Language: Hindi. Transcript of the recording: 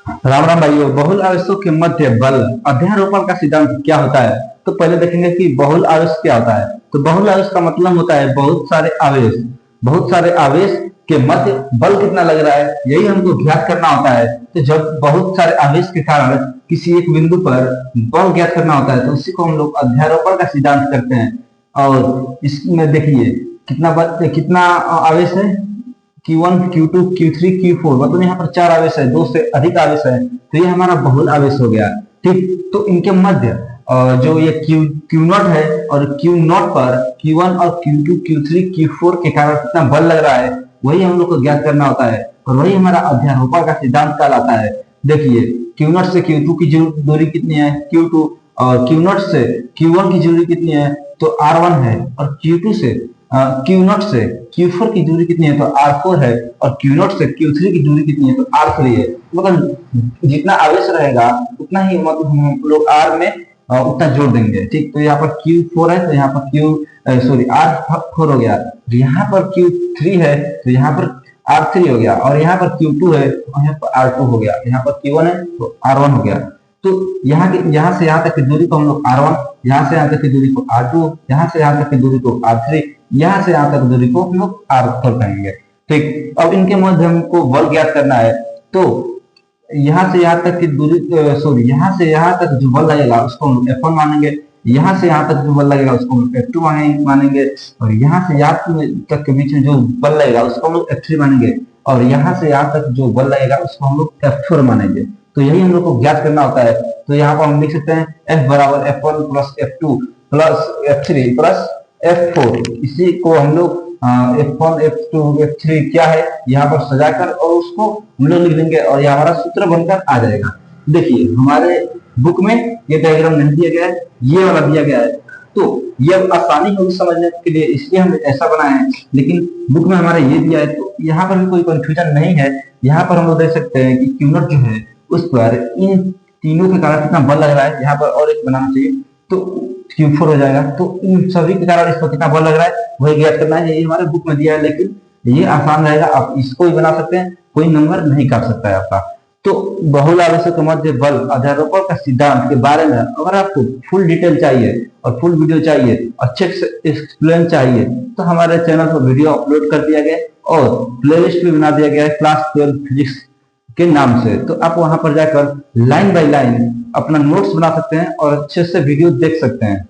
राम राम भाइयों। बहुल आवेशों के मध्य बल अध्यारोपण का सिद्धांत क्या होता है? तो पहले देखेंगे कि बहुल आवेश क्या होता है। तो बहुल आवेश का मतलब होता है बहुत सारे आवेश के मध्य बल कितना लग रहा है, यही हमको ज्ञात करना होता है। तो जब बहुत सारे आवेश के कारण किसी एक बिंदु पर बल ज्ञात करना होता है तो उसी को हम लोग अध्यारोपण का सिद्धांत करते हैं। और इसमें देखिए कितना आवेश है, Q1, Q2, Q3, Q4, मतलब यहाँ पर चार आवेश है, दो से अधिक आवेश है, तो ये हमारा बहुल आवेश हो गया। ठीक, तो इनके मध्य जो ये Q नॉट है और Q नॉट पर Q1 और Q2, Q3, Q4 के कारण कितना बल लग रहा है, वही हम लोग को ज्ञात करना होता है और वही हमारा अध्यारोपण का सिद्धांत कहलाता है। देखिए Q नॉट से Q2 की दूरी कितनी है, Q2, और Q नॉट से Q1 की दूरी कितनी है, तो R1 है, और Q2 से Q नॉट से Q4 की दूरी कितनी है, तो R4 है, और Q नॉट से Q3 की दूरी कितनी है, तो R3 है। मतलब जितना आवेश रहेगा उतना ही मतलब हम लोग R में उतना जोड़ देंगे। ठीक, तो यहाँ पर Q4 है तो यहाँ पर R4 हो गया, तो यहाँ पर Q3 है तो यहाँ पर R3 हो गया, और यहाँ पर Q2 है तो यहाँ पर R2 हो गया, यहाँ पर Q1 है तो R1 हो गया। तो यहाँ से यहाँ तक की दूरी को हम लोग R1, यहाँ से यहाँ तक की दूरी को R2, यहाँ से यहाँ तक की दूरी को R3, यहाँ से यहाँ तक दूरी को हम लोग R4 कहेंगे। ठीक, अब इनके मध्य हमको बल ज्ञात करना है। तो यहाँ से यहाँ तक की दूरी यहाँ से यहाँ तक जो बल लगेगा उसको हम लोग F1 मानेंगे, यहाँ से यहाँ तक जो बल लगेगा उसको हम लोग F2 मानेंगे, और यहाँ से यहाँ तक के बीच में जो बल लगेगा उसको हम लोग F3 मानेंगे, और यहाँ से यहाँ तक जो बल लगेगा उसको हम लोग F4 मानेंगे। तो यही हम लोग को ज्ञात करना होता है। तो यहाँ पर हम लिख सकते हैं F बराबर F1 plus F2 plus F3 plus F4। इसी को हम लोग F1, F2, F3 क्या है यहाँ पर सजाकर और उसको हम लोग लिख देंगे और ये हमारा सूत्र बनकर आ जाएगा। देखिए हमारे बुक में ये डायग्राम नहीं दिया गया है, ये वाला दिया गया है, तो ये आसानी होगी समझने के लिए इसलिए हम ऐसा बनाए हैं, लेकिन बुक में हमारा ये दिया है तो यहाँ पर भी कोई कंफ्यूजन नहीं है। यहाँ पर हम लोग देख सकते हैं कि Q नॉट जो है उस पर इन तीनों के कारण कितना बल लग रहा है, यहाँ पर और एक बनाना चाहिए तो Q4 हो जाएगा। तो इन सभी के कारण इस पर कितना बल लग रहा है वही ज्ञात करना है। ये हमारे बुक में दिया है, लेकिन ये आसान रहेगा, आप इसको भी बना सकते हैं, कोई नंबर नहीं काट सकता है आपका। तो बहुल आवेशों के मध्य बल अध्यारोपण का सिद्धांत के बारे में अगर आपको फुल डिटेल चाहिए और फुल वीडियो चाहिए, अच्छे से एक्सप्लेन चाहिए, तो हमारे चैनल पर वीडियो अपलोड कर दिया गया और प्लेलिस्ट भी बना दिया गया है क्लास 12 फिजिक्स के नाम से। तो आप वहां पर जाकर लाइन बाय लाइन अपना नोट्स बना सकते हैं और अच्छे से वीडियो देख सकते हैं।